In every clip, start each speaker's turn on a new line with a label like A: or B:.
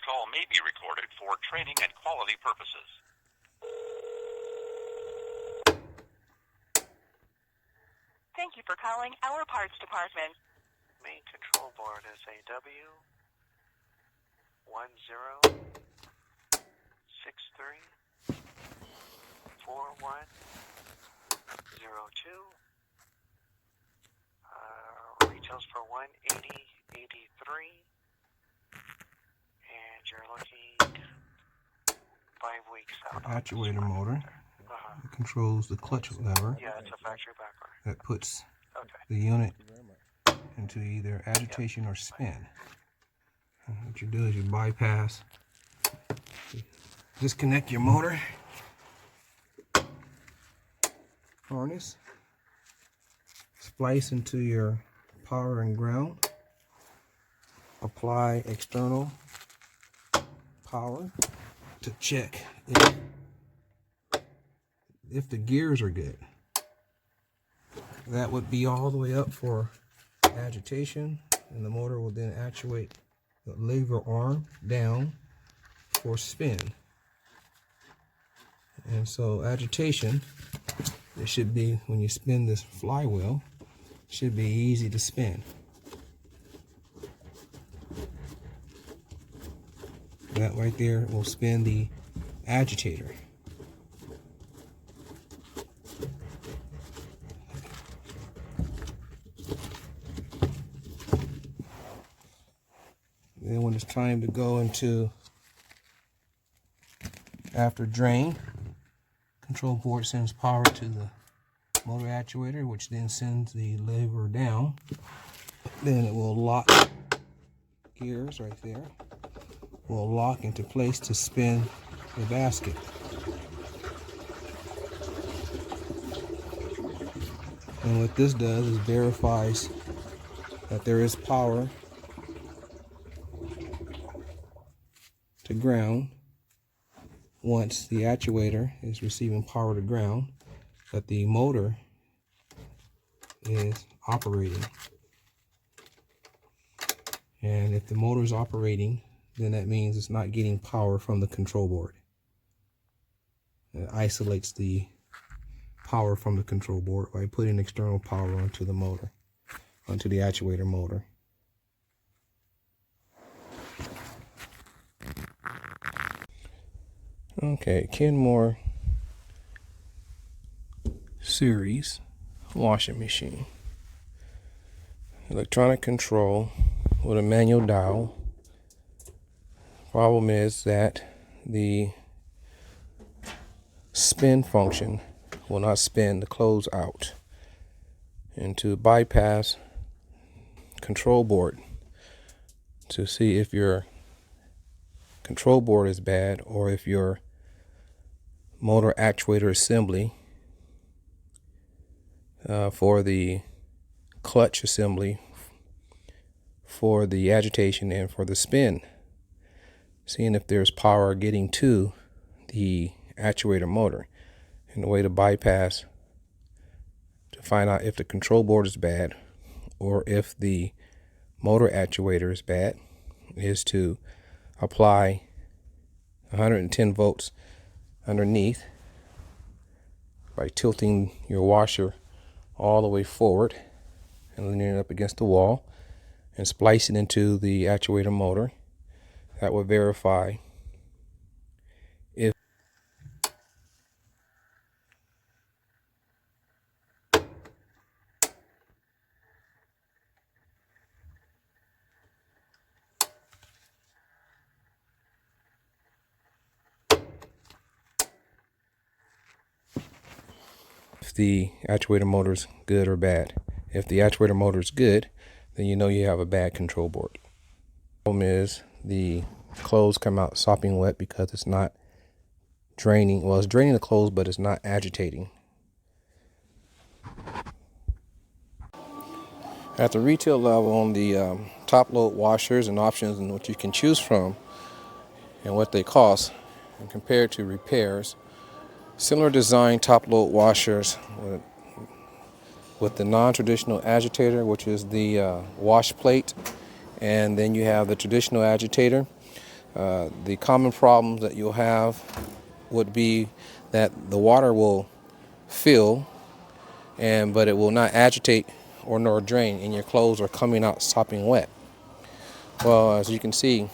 A: call may be recorded for training and quality purposes.
B: Thank you for calling our parts department.
C: Main control board is a W10634102. Retails for $180.83, and you're looking 5 weeks out.
D: Actuator motor. It controls the clutch lever.
C: Yeah, it's a factory backward.
D: That puts
C: Okay.
D: the unit into either agitation or spin. And what you do is you bypass, disconnect your motor harness, splice into your power and ground, apply external power to check if the gears are good. That would be all the way up for agitation, and the motor will then actuate the lever arm down for spin. And so agitation, it should be, when you spin this flywheel, should be easy to spin. That right there will spin the agitator. Then when it's time to go into after drain, control board sends power to the motor actuator, which then sends the lever down. Then it will lock gears right there. Will lock into place to spin the basket. And what this does is verifies that there is power to ground. Once the actuator is receiving power to ground, that the motor is operating. And if the motor is operating, then that means it's not getting power from the control board. It isolates the power from the control board by putting external power onto the motor, onto the actuator motor. Okay, Kenmore series washing machine. Electronic control with a manual dial. Problem is that the spin function will not spin the close out. And to bypass control board to see if your control board is bad or if your motor actuator assembly for the clutch assembly, for the agitation, and for the spin, seeing if there's power getting to the actuator motor. And the way to bypass, to find out if the control board is bad or if the motor actuator is bad, is to apply 110 volts underneath by tilting your washer all the way forward and leaning it up against the wall and splicing into the actuator motor. That will verify if the actuator motor is good or bad. If the actuator motor is good, then you know you have a bad control board. The problem is the clothes come out sopping wet because it's not draining. Well, it's draining the clothes, but it's not agitating. At the retail level, on the top load washers and options and what you can choose from and what they cost, and compared to repairs, similar design top load washers with the non-traditional agitator, which is the wash plate, and then you have the traditional agitator. The common problems that you'll have would be that the water will fill, but it will not agitate or nor drain, and your clothes are coming out sopping wet. Well, as you can see,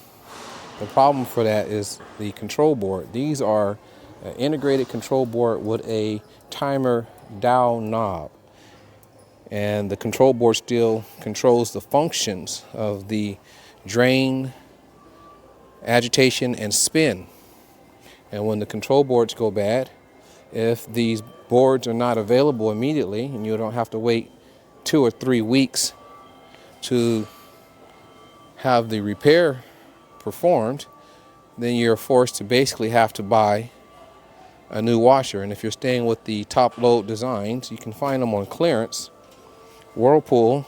D: the problem for that is the control board. These are an integrated control board with a timer dial knob, and the control board still controls the functions of the drain, agitation, and spin. And when the control boards go bad, if these boards are not available immediately, and you don't have to wait 2 or 3 weeks to have the repair performed, then you're forced to basically have to buy a new washer. And if you're staying with the top load designs, you can find them on clearance. Whirlpool,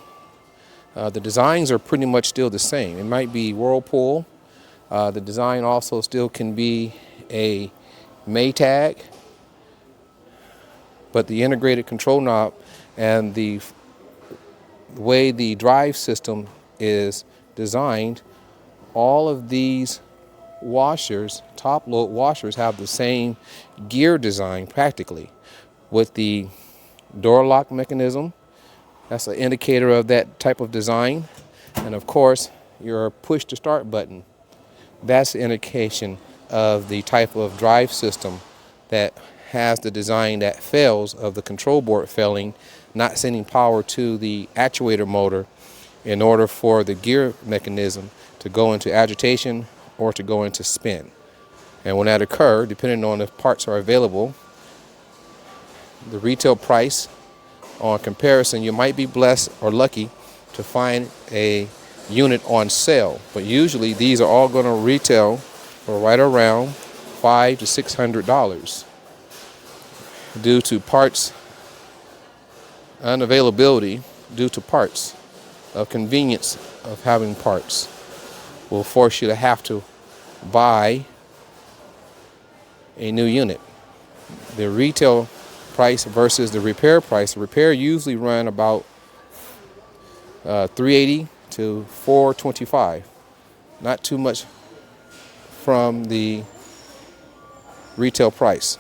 D: the designs are pretty much still the same. It might be Whirlpool. The design also still can be a Maytag, but the integrated control knob and the way the drive system is designed, all of these washers, top load washers, have the same gear design practically, with the door lock mechanism. That's an indicator of that type of design. And of course, your push to start button. That's the indication of the type of drive system that has the design that fails, of the control board failing, not sending power to the actuator motor in order for the gear mechanism to go into agitation or to go into spin. And when that occurs, depending on if parts are available, the retail price on comparison, you might be blessed or lucky to find a unit on sale, but usually these are all going to retail for right around $500 to $600 due to parts unavailability, due to parts of convenience of having parts will force you to have to buy a new unit. The retail price versus the repair price. The repair usually run about $380 to $425, not too much from the retail price.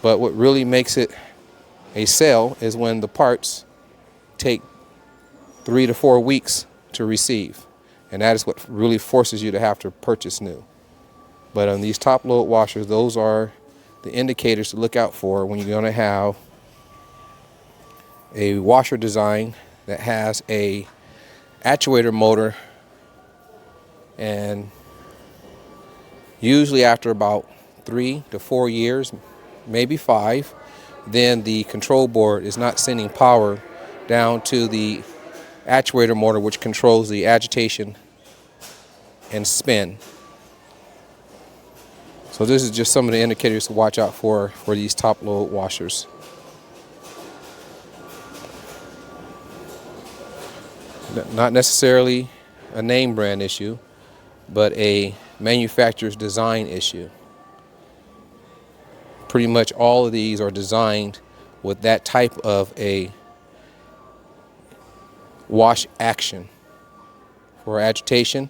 D: But what really makes it a sale is when the parts take 3 to 4 weeks to receive, and that is what really forces you to have to purchase new. But on these top load washers, those are the indicators to look out for when you're going to have a washer design that has a actuator motor, and usually after about 3 to 4 years, maybe 5, then the control board is not sending power down to the actuator motor, which controls the agitation and spin. So this is just some of the indicators to watch out for these top load washers. Not necessarily a name brand issue, but a manufacturer's design issue. Pretty much all of these are designed with that type of a wash action for agitation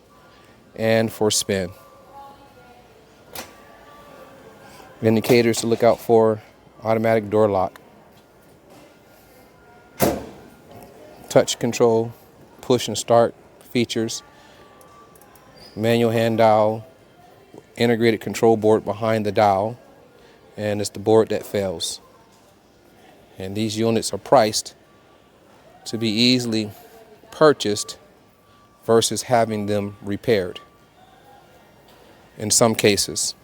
D: and for spin. Indicators to look out for: automatic door lock, touch control, push and start features, manual hand dial, integrated control board behind the dial, and it's the board that fails. And these units are priced to be easily purchased versus having them repaired in some cases.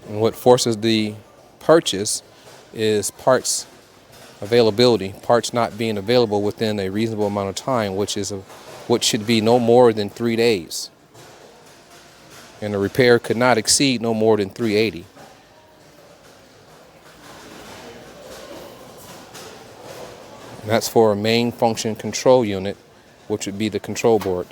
D: And what forces the purchase is parts availability, parts not being available within a reasonable amount of time, which should be no more than 3 days. And the repair could not exceed no more than $380. And that's for a main function control unit, which would be the control board.